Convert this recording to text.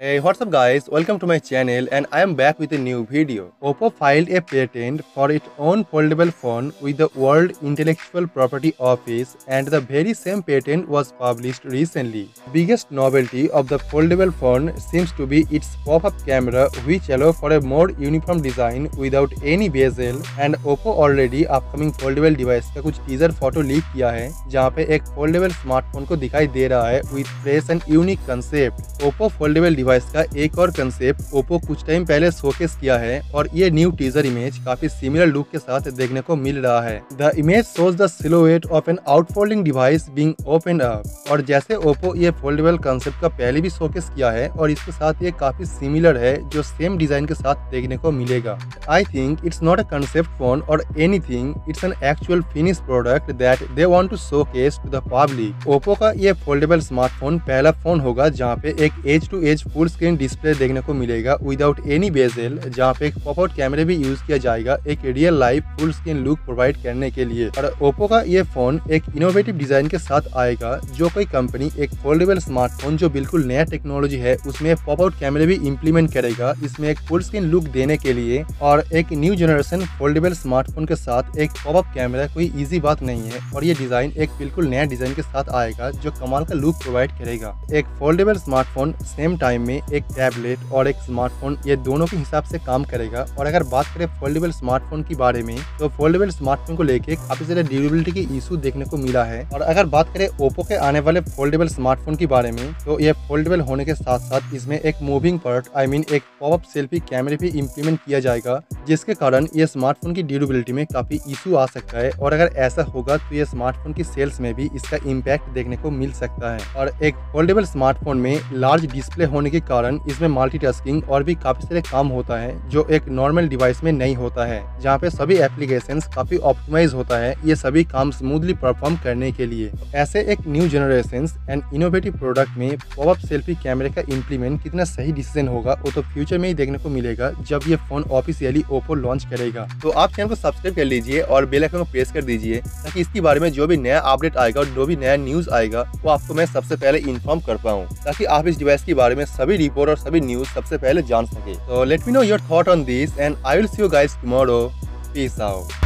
Hey, what's up guys? Welcome to my channel and I am back with a new video. OPPO filed a patent for its own foldable phone with the World Intellectual Property Office and the very same patent was published recently. Biggest novelty of the foldable phone seems to be its pop-up camera which allows for a more uniform design without any bezel and OPPO already upcoming foldable device का कुछ teaser photo leak किया है जहाँ पे एक foldable smartphone को दिखाई दे रहा है with fresh and unique concept. OPPO foldable device का एक और कंसेप्ट ओप्पो कुछ टाइम पहले शोकेस किया है और ये न्यू टीजर इमेज काफी सिमिलर लुक के साथ देखने को मिल रहा है। The image shows the silhouette of an outfolding device being open up और जैसे ओप्पो ये फोल्डेबल कंसेप्ट का पहले भी शोकेस किया है और इसके साथ ये काफी सिमिलर है जो सेम डिजाइन के साथ देखने को मिलेगा। I think it's not a concept phone or anything, it's an actual finish product that they want to showcase to the public. Oppo का ये फोल्डेबल स्मार्टफोन पहला फोन होगा जहाँ पे एक edge to edge full screen display देखने को मिलेगा विदाउट एनी बेजल, जहाँ पे एक पॉपआउट कैमरे भी यूज किया जाएगा एक real life full screen look provide करने के लिए। और ओप्पो का ये फोन एक इनोवेटिव डिजाइन के साथ आएगा। जो कोई कंपनी एक फोल्डेबल स्मार्टफोन जो बिल्कुल नया टेक्नोलॉजी है उसमें पॉपआउट कैमरे भी इम्प्लीमेंट करेगा इसमें एक फुल स्क्रीन लुक देने के लिए, और एक न्यू जनरेशन फोल्डेबल स्मार्टफोन के साथ एक पॉपअप कैमरा कोई इजी बात नहीं है और ये डिजाइन एक बिल्कुल नया डिजाइन के साथ आएगा जो कमाल का लुक प्रोवाइड करेगा। एक फोल्डेबल स्मार्टफोन सेम टाइम में एक टैबलेट और एक स्मार्टफोन ये दोनों के हिसाब से काम करेगा। और अगर बात करें फोल्डेबल स्मार्टफोन के बारे में तो फोल्डेबल स्मार्टफोन को लेके काफी सारे ड्यूरेबिलिटी के इशू देखने को मिला है। और अगर बात करें ओप्पो के आने वाले फोल्डेबल स्मार्टफोन के बारे में तो ये फोल्डेबल होने के साथ साथ इसमें एक मूविंग पार्ट एक पॉपअप सेल्फी कैमरे भी इम्प्लीमेंट किया जाएगा जिसके कारण ये स्मार्टफोन की ड्यूरेबिलिटी में काफी इशू आ सकता है। और अगर ऐसा होगा तो ये स्मार्टफोन की सेल्स में भी इसका इम्पैक्ट देखने को मिल सकता है। और एक फोल्डेबल स्मार्टफोन में लार्ज डिस्प्ले होने के कारण इसमें मल्टीटास्किंग और भी काफी सारे काम होता है जो एक नॉर्मल डिवाइस में नहीं होता है, जहाँ पे सभी एप्लीकेशंस काफी ऑप्टिमाइज होता है ये सभी काम स्मूथली परफॉर्म करने के लिए। ऐसे एक new generation and innovative product में पॉपअप सेल्फी कैमरे का इम्प्लीमेंट कितना सही डिसीजन होगा वो तो फ्यूचर में ही देखने को मिलेगा जब ये फोन ऑफिशियली ओप्पो लॉन्च करेगा। तो आप चैनल को सब्सक्राइब कर लीजिए और बेल आइकन को प्रेस कर दीजिए ताकि इसके बारे में जो भी नया अपडेट आएगा और जो भी नया न्यूज आएगा वो आपको मैं सबसे पहले इन्फॉर्म कर पाऊँ, ताकि आप इस डिवाइस के बारे में सभी रिपोर्ट और सभी न्यूज सबसे पहले जान सके। So let me know your thought on this and I will see you guys tomorrow. Peace out.